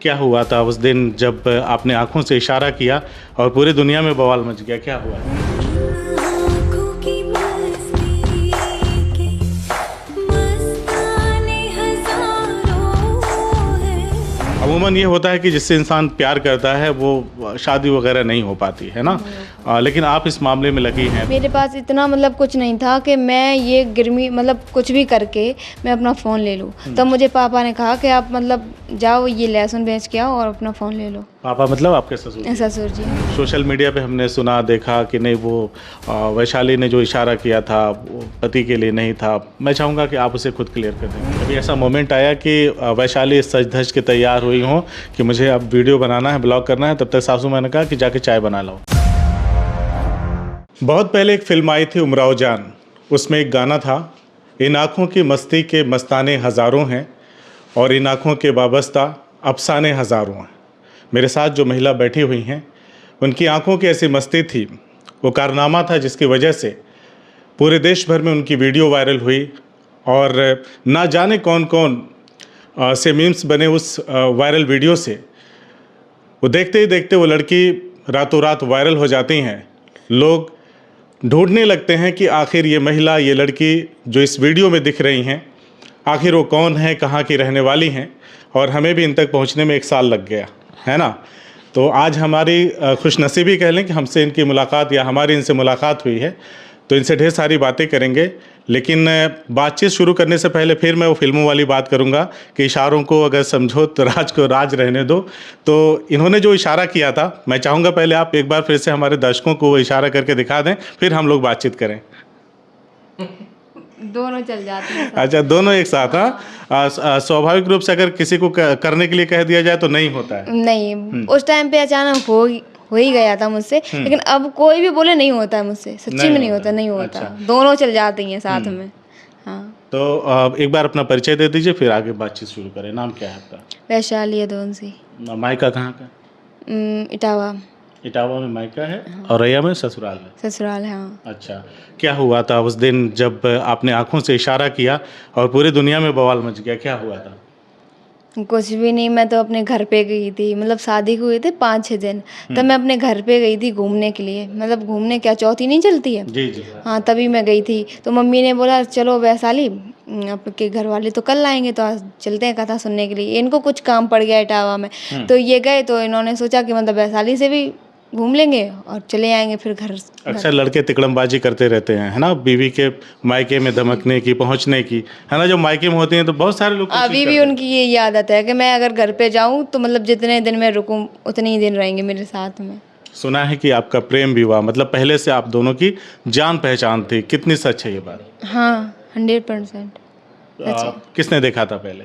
क्या हुआ था उस दिन जब आपने आंखों से इशारा किया और पूरी दुनिया में बवाल मच गया? क्या हुआ? आँखों की मस्ती के मस्ताने हज़ारों हैं। अमूमन ये होता है कि जिससे इंसान प्यार करता है वो शादी वगैरह नहीं हो पाती है ना। लेकिन आप इस मामले में लगी हैं। मेरे पास इतना मतलब कुछ नहीं था कि मैं ये गिरमी मतलब कुछ भी करके मैं अपना फ़ोन ले लूँ। तब मुझे पापा ने कहा कि आप मतलब जाओ ये लहसुन बेच के आओ और अपना फ़ोन ले लो। पापा मतलब आपके ससुर? ससुर जी। सोशल मीडिया पे हमने सुना देखा कि नहीं वो वैशाली ने जो इशारा किया था वो पति के लिए नहीं था। मैं चाहूँगा कि आप उसे खुद क्लियर कर दें। अभी ऐसा मोमेंट आया कि वैशाली सज धज के तैयार हुई हों कि मुझे अब वीडियो बनाना है, ब्लॉग करना है, तब तक सासू माँ ने कहा कि जाके चाय बना लो। बहुत पहले एक फिल्म आई थी उमराव जान, उसमें एक गाना था, इन आँखों की मस्ती के मस्ताने हज़ारों हैं और इन आँखों के वाबस्ता अफसाने हज़ारों हैं। मेरे साथ जो महिला बैठी हुई हैं उनकी आंखों की ऐसी मस्ती थी, वो कारनामा था जिसकी वजह से पूरे देश भर में उनकी वीडियो वायरल हुई और ना जाने कौन कौन से मीम्स बने उस वायरल वीडियो से। वो देखते ही देखते वो लड़की रातों रात वायरल हो जाती हैं। लोग ढूंढने लगते हैं कि आखिर ये महिला, ये लड़की जो इस वीडियो में दिख रही हैं, आखिर वो कौन है, कहाँ की रहने वाली हैं। और हमें भी इन तक पहुँचने में 1 साल लग गया है ना। तो आज हमारी खुशनसीबी कह लें कि हमसे इनकी मुलाकात या हमारी इनसे मुलाकात हुई है, तो इनसे ढेर सारी बातें करेंगे। लेकिन बातचीत शुरू करने से पहले फिर मैं वो फिल्मों वाली बात करूंगा कि इशारों को अगर समझो तो राज को राज रहने दो। तो इन्होंने जो इशारा किया था, मैं चाहूँगा पहले आप एक बार फिर से हमारे दर्शकों को वो इशारा करके दिखा दें, फिर हम लोग बातचीत करें। दोनों चल जाते हैं। अच्छा, दोनों एक साथ? हाँ, स्वाभाविक रूप से अगर किसी को करने के लिए कह दिया जाए तो नहीं होता है। नहीं, उस टाइम पे अचानक हो ही गया था मुझसे, लेकिन अब कोई भी बोले नहीं होता है मुझसे, सच्ची में नहीं होता, नहीं होता। अच्छा। दोनों चल जाती हैं साथ में। हाँ। तो एक बार अपना परिचय दे दीजिए, फिर आगे बातचीत शुरू करें। नाम क्या है आपका? वैशाली अदोनसी। मायका कहाँ का? इटावा। इटावा में मायका है और रैया में ससुराल है। ससुराल है। हाँ। अच्छा, क्या हुआ था उस दिन जब आपने आंखों से इशारा किया और पूरी दुनिया में बवाल मच गया? क्या हुआ था? कुछ भी नहीं, मैं तो अपने घर पे गई थी, मतलब शादी को हुए थे 5-6 दिन, तब मैं अपने घर पे गई थी घूमने के लिए। मतलब घूमने क्या, चौथी नहीं चलती है? जी जी। हाँ, तभी मैं गई थी। तो मम्मी ने बोला चलो वैशाली, आपके घर वाले तो कल आएंगे तो आज चलते हैं कथा सुनने के लिए। इनको कुछ काम पड़ गया इटावा में, तो ये गए। तो इन्होंने सोचा कि मतलब वैशाली से भी घूम लेंगे और चले आएंगे फिर घर। अक्सर लड़के तिकड़मबाजी करते रहते हैं, है ना, बीवी के मायके में धमकने की, पहुंचने की, है ना। जब मायके में होते हैं तो बहुत सारे लोग अभी भी उनकी ये आदत है कि मैं अगर घर पे जाऊं तो मतलब जितने दिन मैं रुकूं उतने ही दिन रहेंगे मेरे साथ में। सुना है कि आपका प्रेम विवाह, मतलब पहले से आप दोनों की जान पहचान थी, कितनी सच है ये बात? हाँ, 100%। किसने देखा था पहले?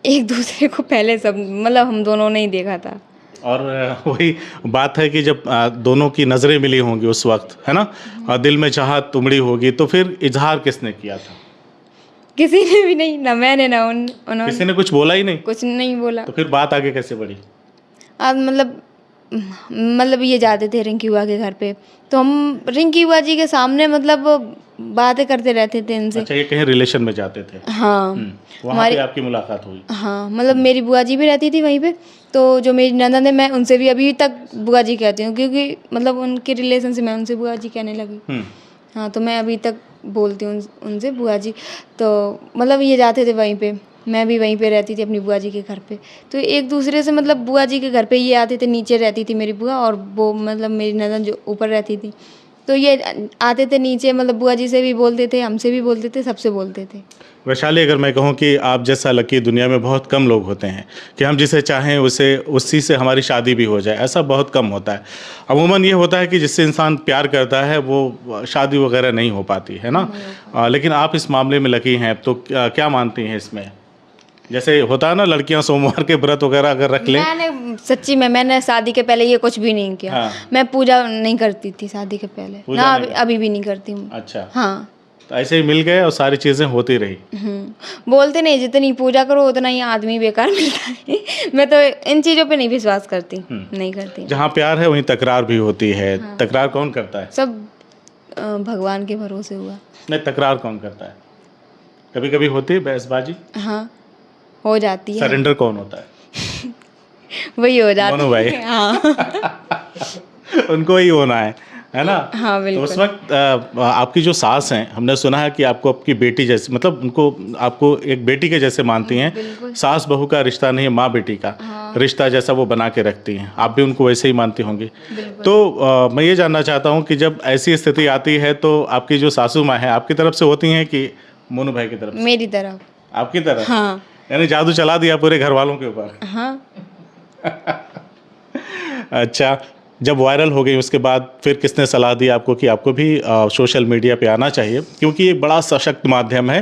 एक दूसरे को पहले सब मतलब हम दोनों ने ही देखा था। और वही बात है कि जब दोनों की नज़रें मिली होंगी उस वक्त, है ना, और दिल में चाहत उमड़ी होगी, तो फिर इजहार किसने किया था? किसी ने भी नहीं, ना मैंने ना उन्होंने। किसी ने कुछ बोला ही नहीं? कुछ नहीं बोला। तो फिर बात आगे कैसे बढ़ी? अब मतलब ये जाते थे रिंकी बुआ के घर पे, तो हम रिंकी बुआ जी के सामने मतलब बातें करते रहते थे इनसे। अच्छा, ये कहीं रिलेशन में जाते थे? हाँ। वहाँ पे आपकी मुलाकात हुई? हाँ, मतलब मेरी बुआ जी भी रहती थी वहीं पे, तो जो मेरी ननद है मैं उनसे भी अभी तक बुआ जी कहती हूँ, क्योंकि मतलब उनके रिलेशन से मैं उनसे बुआ जी कहने लगी। हाँ, तो मैं अभी तक बोलती हूँ उनसे बुआ जी। तो मतलब ये जाते थे वहीं पे, मैं भी वहीं पे रहती थी अपनी बुआ जी के घर पे। तो एक दूसरे से मतलब बुआ जी के घर पे ये आते थे, नीचे रहती थी मेरी बुआ और वो मतलब मेरी ननद जो ऊपर रहती थी, तो ये आते थे नीचे, मतलब बुआ जी से भी बोलते थे, हमसे भी बोलते थे, सबसे बोलते थे। वैशाली, अगर मैं कहूँ कि आप जैसा लकी दुनिया में बहुत कम लोग होते हैं कि हम जिसे चाहें उसे उसी से हमारी शादी भी हो जाए, ऐसा बहुत कम होता है। अमूमन ये होता है कि जिससे इंसान प्यार करता है वो शादी वगैरह नहीं हो पाती है ना। लेकिन आप इस मामले में लकी हैं, तो क्या मानती हैं इसमें? जैसे होता है ना, लड़कियां सोमवार के व्रत वगैरह अगर रख लें। मैंने सच्ची में मैंने शादी के पहले ये कुछ भी नहीं किया। हाँ। मैं पूजा नहीं करती थी शादी के पहले, पूजा ना नहीं अभी भी नहीं करती हूँ। अच्छा, हाँ। तो ऐसे ही मिल गए और सारी चीज़ें होती रही। बोलते नहीं जितनी पूजा करो उतना ही आदमी बेकार मिलता है। मैं तो इन चीज़ों पे नहीं विश्वास करती, नहीं करती। जहाँ प्यार है वहीं तकरार भी होती है। तकरार कौन करता है? सब भगवान के भरोसे हुआ। नहीं, तकरार कौन करता है? कभी कभी होती है बहसबाजी। हाँ, हो जाती है, सरेंडर कौन होता है? वही हो जाती मोनू भाई। है। हाँ उनको ही होना है ना? हाँ तो उस बिल्कुल। वक्त आपकी जो सास हैं, हमने सुना है कि आपको आपकी बेटी जैसे, मतलब उनको आपको एक बेटी के जैसे मानती हैं। बिल्कुल। सास बहू का रिश्ता नहीं है, माँ बेटी का हाँ। रिश्ता जैसा वो बना के रखती हैं, आप भी उनको वैसे ही मानती होंगी। बिल्कुल। तो मैं ये जानना चाहता हूँ कि जब ऐसी स्थिति आती है तो आपकी जो सासू माँ है आपकी तरफ से होती हैं कि मोनू भाई की तरफ से? मेरी तरफ। आपकी तरफ? हाँ यानी जादू चला दिया पूरे घर वालों के ऊपर। हाँ अच्छा, जब वायरल हो गई उसके बाद फिर किसने सलाह दी आपको कि आपको भी सोशल मीडिया पे आना चाहिए, क्योंकि एक बड़ा सशक्त माध्यम है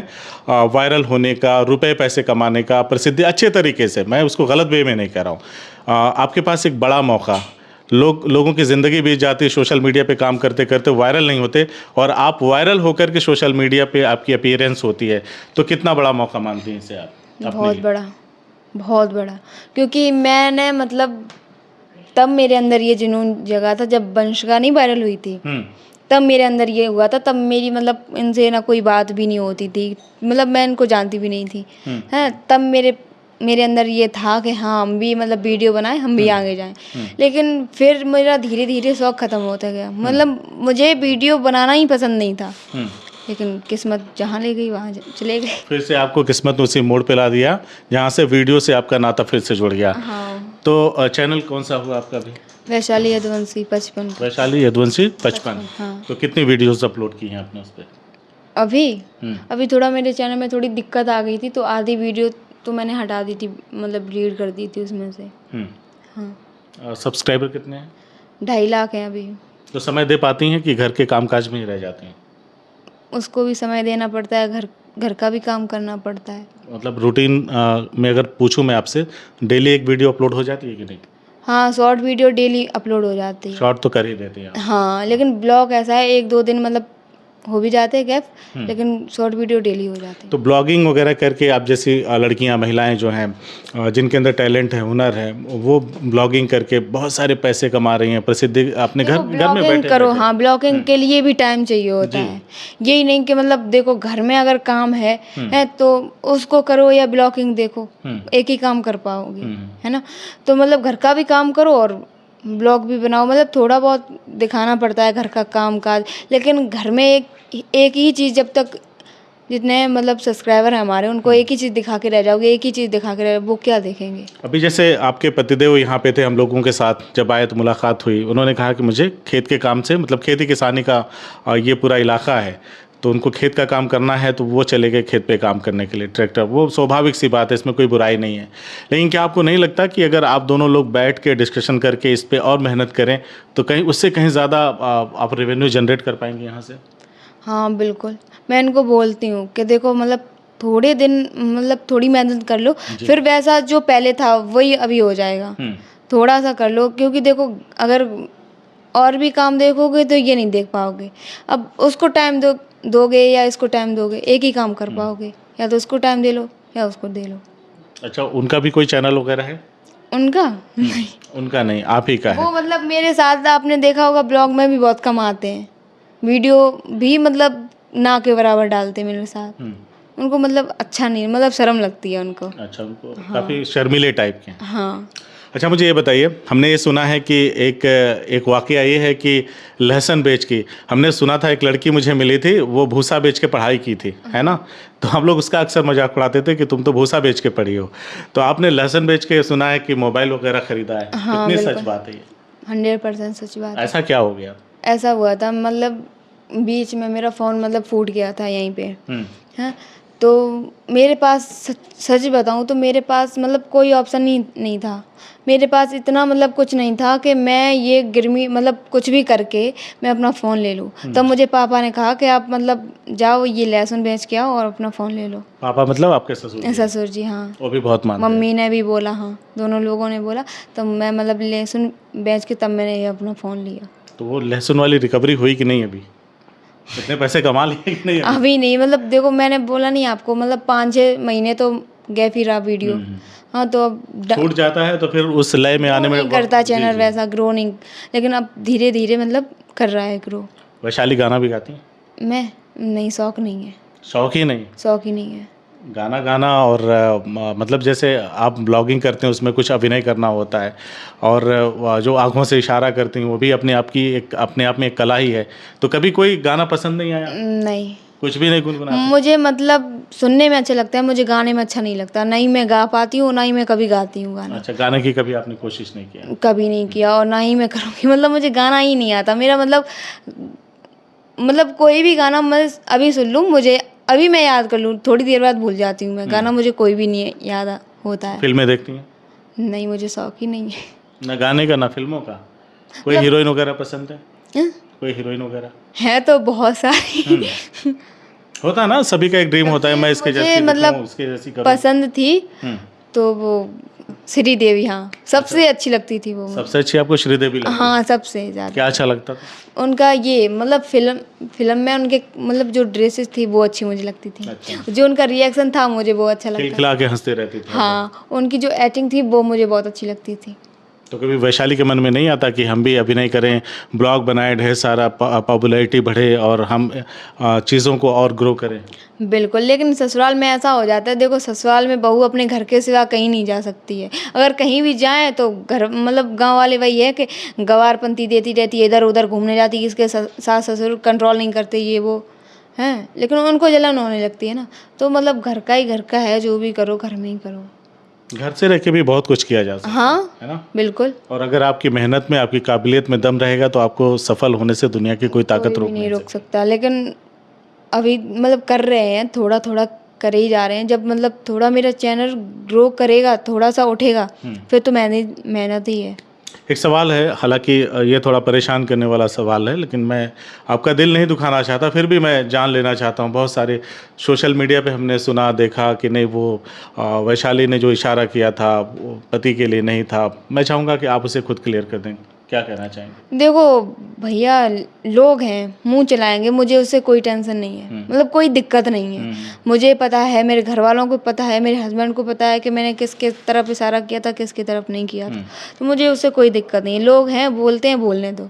वायरल होने का, रुपए पैसे कमाने का, प्रसिद्धि अच्छे तरीके से, मैं उसको गलत वे में नहीं कह रहा हूँ। आपके पास एक बड़ा मौका, लोगों की ज़िंदगी बीत जाती है सोशल मीडिया पे काम करते करते, वायरल नहीं होते, और आप वायरल होकर के सोशल मीडिया पे आपकी अपीयरेंस होती है, तो कितना बड़ा मौका मानती हैं इसे आप अपने बहुत लिए? बड़ा, बहुत बड़ा। क्योंकि मैंने मतलब तब मेरे अंदर ये जुनून जगा था जब वंशिका नहीं वायरल हुई थी, तब मेरे अंदर ये हुआ था। तब मेरी मतलब इनसे ना कोई बात भी नहीं होती थी, मतलब मैं इनको जानती भी नहीं थी, है। तब मेरे अंदर ये था कि हाँ हम भी मतलब वीडियो बनाएं, हम भी आगे जाएं। लेकिन फिर मेरा धीरे धीरे शौक ख़त्म होता गया, मतलब मुझे वीडियो बनाना ही पसंद नहीं था, लेकिन किस्मत जहाँ ले गई वहाँ चले गए। फिर से आपको किस्मत ने उसी मोड़ पे ला दिया जहाँ से वीडियो से आपका नाता फिर से जुड़ गया। हाँ। तो चैनल कौन सा हुआ आपका भी? वैशाली यदुवंशी 55। वैशाली यदुवंशी 55। हाँ। तो कितनी वीडियोस अपलोड की हैं आपने उस पर? अभी थोड़ा मेरे चैनल में थोड़ी दिक्कत आ गई थी, तो आधी वीडियो तो मैंने हटा दी थी, मतलब डिलीट कर दी थी उसमें से। हाँ। सब्सक्राइबर कितने हैं? 2.5 लाख हैं अभी। तो समय दे पाती हैं कि घर के कामकाज में ही रह जाती हैं? उसको भी समय देना पड़ता है, घर का भी काम करना पड़ता है। मतलब रूटीन में अगर पूछूं मैं आपसे, डेली एक वीडियो अपलोड हो जाती है कि नहीं? हाँ, शॉर्ट वीडियो डेली अपलोड हो जाती है। शॉर्ट तो कर ही देते हैं आप। हाँ, लेकिन ब्लॉग ऐसा है 1-2 दिन मतलब हो भी जाते हैं गैप, लेकिन शॉर्ट वीडियो डेली हो जाते हैं। तो ब्लॉगिंग वगैरह करके आप जैसी लड़कियां, महिलाएं जो हैं, जिनके अंदर टैलेंट है, हुनर है, वो ब्लॉगिंग करके बहुत सारे पैसे कमा रही हैं, प्रसिद्धि अपने घर में ब्लॉगिंग बैठे करो। बैठे। हाँ, ब्लॉगिंग के लिए भी टाइम चाहिए होता है। यही नहीं कि मतलब देखो घर में अगर काम है तो उसको करो या ब्लॉगिंग देखो, एक ही काम कर पाओगे, है ना। तो मतलब घर का भी काम करो और ब्लॉग भी बनाओ, मतलब थोड़ा बहुत दिखाना पड़ता है घर का काम काज, लेकिन घर में एक ही चीज़, जब तक जितने मतलब सब्सक्राइबर हैं हमारे, उनको एक ही चीज़ दिखा के रह जाओगे, एक ही चीज़ दिखा के रह, वो क्या देखेंगे। अभी जैसे आपके पतिदेव यहाँ पे थे, हम लोगों के साथ जब आए तो मुलाकात हुई, उन्होंने कहा कि मुझे खेत के काम से, मतलब खेती किसानी का ये पूरा इलाका है, तो उनको खेत का काम करना है, तो वो चले गए खेत पे काम करने के लिए, ट्रैक्टर। वो स्वाभाविक सी बात है, इसमें कोई बुराई नहीं है। लेकिन क्या आपको नहीं लगता कि अगर आप दोनों लोग बैठ के डिस्कशन करके इस पे और मेहनत करें तो कहीं उससे कहीं ज़्यादा आप रेवेन्यू जनरेट कर पाएंगे यहाँ से? हाँ बिल्कुल, मैं इनको बोलती हूँ कि देखो मतलब थोड़े दिन मतलब थोड़ी मेहनत कर लो, फिर वैसा जो पहले था वही अभी हो जाएगा। थोड़ा सा कर लो, क्योंकि देखो अगर और भी काम देखोगे तो ये नहीं देख पाओगे। अब उसको टाइम दोगे या इसको टाइम दोगे, एक ही काम कर पाओगे, या तो उसको टाइम दे लो या उसको दे लो। अच्छा, उनका भी कोई चैनल वगैरह है? उनका नहीं, उनका नहीं, आप ही का है। वो मतलब मेरे साथ आपने देखा होगा ब्लॉग में भी बहुत कम आते हैं, वीडियो भी मतलब ना के बराबर डालते हैं मेरे साथ। उनको मतलब अच्छा नहीं, मतलब शर्म लगती है उनको। अच्छा, उनको काफ़ी शर्मीले टाइप के हैं। हाँ। अच्छा, मुझे ये बताइए, हमने ये सुना है कि एक वाकया ये है कि लहसुन बेच की, हमने सुना था एक लड़की मुझे मिली थी, वो भूसा बेच के पढ़ाई की थी, है ना। तो हम लोग उसका अक्सर मजाक उड़ाते थे कि तुम तो भूसा बेच के पढ़ी हो। तो आपने लहसुन बेच के सुना है कि मोबाइल वगैरह खरीदा है, हाँ, कितनी सच बिल्कुल। बात है ये? 100% सच बात है। ऐसा क्या हो गया? ऐसा हुआ था, मतलब बीच में मेरा फ़ोन मतलब फूट गया था यहीं पे, हैं। तो मेरे पास सच बताऊं तो मेरे पास मतलब कोई ऑप्शन नहीं था। मेरे पास इतना मतलब कुछ नहीं था कि मैं ये गर्मी मतलब कुछ भी करके मैं अपना फ़ोन ले लूँ। तब मुझे पापा ने कहा कि आप मतलब जाओ ये लहसुन बेच के आओ और अपना फ़ोन ले लो। पापा मतलब आपके ससुर जी? ससुर जी, हाँ। वो भी बहुत मानते हैं। मम्मी ने भी बोला, हाँ, दोनों लोगों ने बोला। तब मैं मतलब लहसुन बेच के तब मैंने ये अपना फ़ोन लिया। तो वो लहसुन वाली रिकवरी हुई कि नहीं अभी? इतने पैसे कमा लिए कि नहीं अभी नहीं, मतलब देखो मैंने बोला नहीं आपको, मतलब 5-6 महीने तो गैप ही रहा वीडियो। हाँ, तो अब छूट जाता है तो फिर उस लय में आने में नहीं करता जी, चैनल जी। वैसा ग्रो नहीं, लेकिन अब धीरे धीरे मतलब कर रहा है ग्रो। वैशाली गाना भी गाती हैं? मैं नहीं, शौक नहीं है, शौक ही नहीं? शौक ही नहीं है। गाना गाना और मतलब जैसे आप ब्लॉगिंग करते हैं उसमें कुछ अभिनय करना होता है और जो आंखों से इशारा करती हैं वो भी अपने आप की एक अपने आप में एक कला ही है। तो कभी कोई गाना पसंद नहीं आया? नहीं, कुछ भी नहीं गुनगुनाते? मुझे मतलब सुनने में अच्छा लगता है, मुझे गाने में अच्छा नहीं लगता। ना ही मैं गा पाती हूँ, ना ही मैं कभी गाती हूँ गाना। अच्छा, गाने की कभी आपने कोशिश नहीं किया? कभी नहीं किया और ना ही मैं करूँगी। मतलब मुझे गाना ही नहीं आता। मेरा मतलब कोई भी गाना मैं अभी सुन लूँ, मुझे अभी मैं याद कर लूँ, थोड़ी देर बाद भूल जाती हूँ मैं। गाना मुझे कोई भी नहीं याद होता है। फिल्में देखती हैं? नहीं, मुझे शौक ही नहीं है। ना गाने का ना फिल्मों का? कोई हीरोइन वगैरह पसंद है? हाँ? कोई हीरोइन वगैरह? है तो बहुत सारी। होता है ना, सभी का एक ड्रीम होता है, मैं इसके मुझे जैसी मतलब दिखूं, उसके जैसी करूं। पसंद थी हम्म। तो वो श्रीदेवी, हाँ सबसे अच्छी लगती थी वो मुझे। सबसे अच्छी आपको श्रीदेवी लगती है? हाँ, सबसे ज़्यादा। क्या अच्छा लगता था? उनका ये मतलब फिल्म में उनके मतलब जो ड्रेसेस थी वो अच्छी मुझे लगती थी। अच्छा। जो उनका रिएक्शन था मुझे वो अच्छा लगता था। खिलखिला के हंसते रहती थी। हाँ, उनकी जो एक्टिंग थी वो मुझे बहुत अच्छी लगती थी। तो कभी वैशाली के मन में नहीं आता कि हम भी अभिनय करें, ब्लॉग बनाए, ढेर सारा पॉपुलैरिटी बढ़े और हम चीज़ों को और ग्रो करें? बिल्कुल, लेकिन ससुराल में ऐसा हो जाता है। देखो, ससुराल में बहू अपने घर के सिवा कहीं नहीं जा सकती है। अगर कहीं भी जाए तो घर मतलब गांव वाले वही है कि गवारपंती देती रहती है, इधर उधर घूमने जाती है, इसके सास ससुर कंट्रोल नहीं करते, ये वो हैं। लेकिन उनको जलन होने लगती है ना। तो मतलब घर का ही घर का है, जो भी करो घर में ही करो। घर से रह के भी बहुत कुछ किया जा सकता हाँ, है ना? बिल्कुल। और अगर आपकी मेहनत में, आपकी काबिलियत में दम रहेगा तो आपको सफल होने से दुनिया की कोई ताकत कोई रोक भी नहीं नहीं रोक सकता। लेकिन अभी मतलब कर रहे हैं, थोड़ा थोड़ा करे ही जा रहे हैं। जब मतलब थोड़ा मेरा चैनल ग्रो करेगा, थोड़ा सा उठेगा, फिर तो मेहनत ही है। एक सवाल है, हालांकि ये थोड़ा परेशान करने वाला सवाल है, लेकिन मैं आपका दिल नहीं दुखाना चाहता, फिर भी मैं जान लेना चाहता हूँ। बहुत सारे सोशल मीडिया पे हमने सुना देखा कि नहीं वो वैशाली ने जो इशारा किया था वो पति के लिए नहीं था। मैं चाहूँगा कि आप उसे खुद क्लियर कर दें, क्या कहना चाहेंगे? देखो भैया, लोग हैं मुंह चलाएंगे, मुझे उससे कोई टेंशन नहीं है। मतलब कोई दिक्कत नहीं है। मुझे पता है, मेरे घर वालों को पता है, मेरे हस्बैंड को पता है कि मैंने किसके तरफ इशारा किया था, किसकी तरफ नहीं किया था। तो मुझे उससे कोई दिक्कत नहीं है। लोग हैं, बोलते हैं, बोलने दो,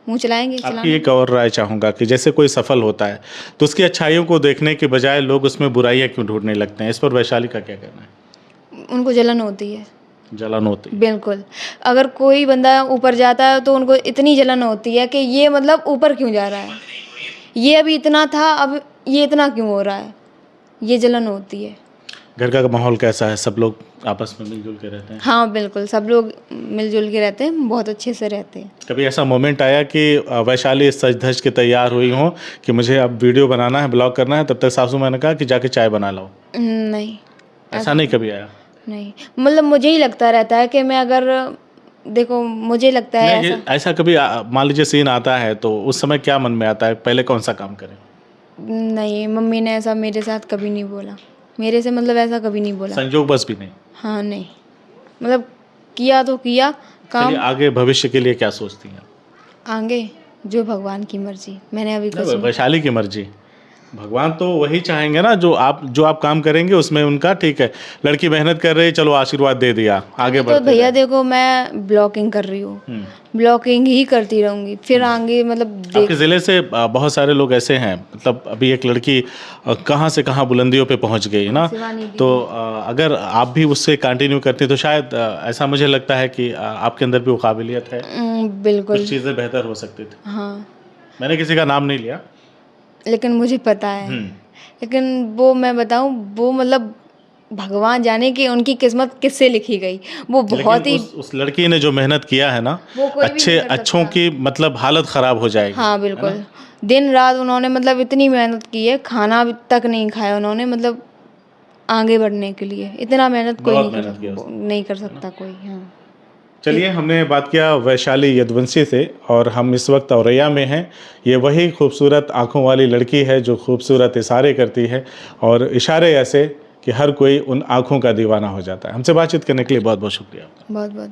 मुंह चलाएंगे आपकी चलाने। एक और राय चाहूँगा कि जैसे कोई सफल होता है तो उसकी अच्छाइयों को देखने के बजाय लोग उसमें बुराइयाँ क्यों ढूंढने लगते हैं? इस पर वैशाली का क्या कहना है? उनको जलन होती है। जलन होती है? बिल्कुल। अगर कोई बंदा ऊपर जाता है तो उनको इतनी जलन होती है कि ये मतलब ऊपर क्यों जा रहा है, ये अभी इतना था, अब ये इतना क्यों हो रहा है, ये जलन होती है। घर का माहौल कैसा है? सब लोग आपस में मिलजुल के रहते हैं? हाँ बिल्कुल, सब लोग मिलजुल के रहते हैं, बहुत अच्छे से रहते हैं। कभी ऐसा मोमेंट आया कि वैशाली सज धज के तैयार हुई हो कि मुझे अब वीडियो बनाना है, ब्लॉग करना है, तब तक सासू माँ ने कहा कि जाके चाय बना लाओ? नहीं, ऐसा नहीं कभी आया? नहीं, मतलब मुझे ही लगता रहता है कि मैं अगर देखो, मुझे लगता है नहीं, ऐसा। ऐसा कभी मान लीजिए सीन आता है तो उस समय क्या मन में आता है, पहले कौन सा काम करें? नहीं, मम्मी ने ऐसा मेरे साथ कभी नहीं बोला, मेरे से मतलब ऐसा कभी नहीं बोला। संजोग बस भी नहीं? हाँ, नहीं, मतलब किया तो किया काम। चलिए, आगे भविष्य के लिए क्या सोचती हैं? आगे जो भगवान की मर्जी, मैंने अभी कुछ नहीं, वैशाली की मर्जी। भगवान तो वही चाहेंगे ना जो आप काम करेंगे उसमें उनका ठीक है। लड़की मेहनत कर रही है, चलो आशीर्वाद दे दिया, आगे तो बढ़ते भैया रहे। देखो, मैं ब्लॉगिंग कर रही हूँ, ब्लॉगिंग ही करती रहूंगी, फिर आगे मतलब आपके ज़िले से बहुत सारे लोग ऐसे हैं, मतलब अभी एक लड़की कहाँ से कहाँ बुलंदियों पे पहुँच गई ना। शिवानी दी। तो अगर आप भी उससे कंटिन्यू करती तो शायद ऐसा मुझे लगता है कि आपके अंदर भी वो काबिलियत है, बिल्कुल। कुछ चीज़ें बेहतर हो सकती थी। हाँ, मैंने किसी का नाम नहीं लिया। लेकिन मुझे पता है। लेकिन वो मैं बताऊं, वो मतलब भगवान जाने कि उनकी किस्मत किससे लिखी गई। वो बहुत ही उस लड़की ने जो मेहनत किया है ना, वो कोई भी नहीं कर अच्छों सकता। की मतलब हालत ख़राब हो जाएगी। हाँ बिल्कुल, दिन रात उन्होंने मतलब इतनी मेहनत की है, खाना तक नहीं खाया उन्होंने, मतलब आगे बढ़ने के लिए इतना मेहनत कोई बहुत नहीं मेहनत किया नहीं कर सकता कोई। हाँ, चलिए, हमने बात किया वैशाली यदुवंशी से और हम इस वक्त औरैया में हैं। ये वही खूबसूरत आँखों वाली लड़की है जो खूबसूरत इशारे करती है और इशारे ऐसे कि हर कोई उन आँखों का दीवाना हो जाता है। हमसे बातचीत करने के लिए बहुत बहुत शुक्रिया। बहुत बहुत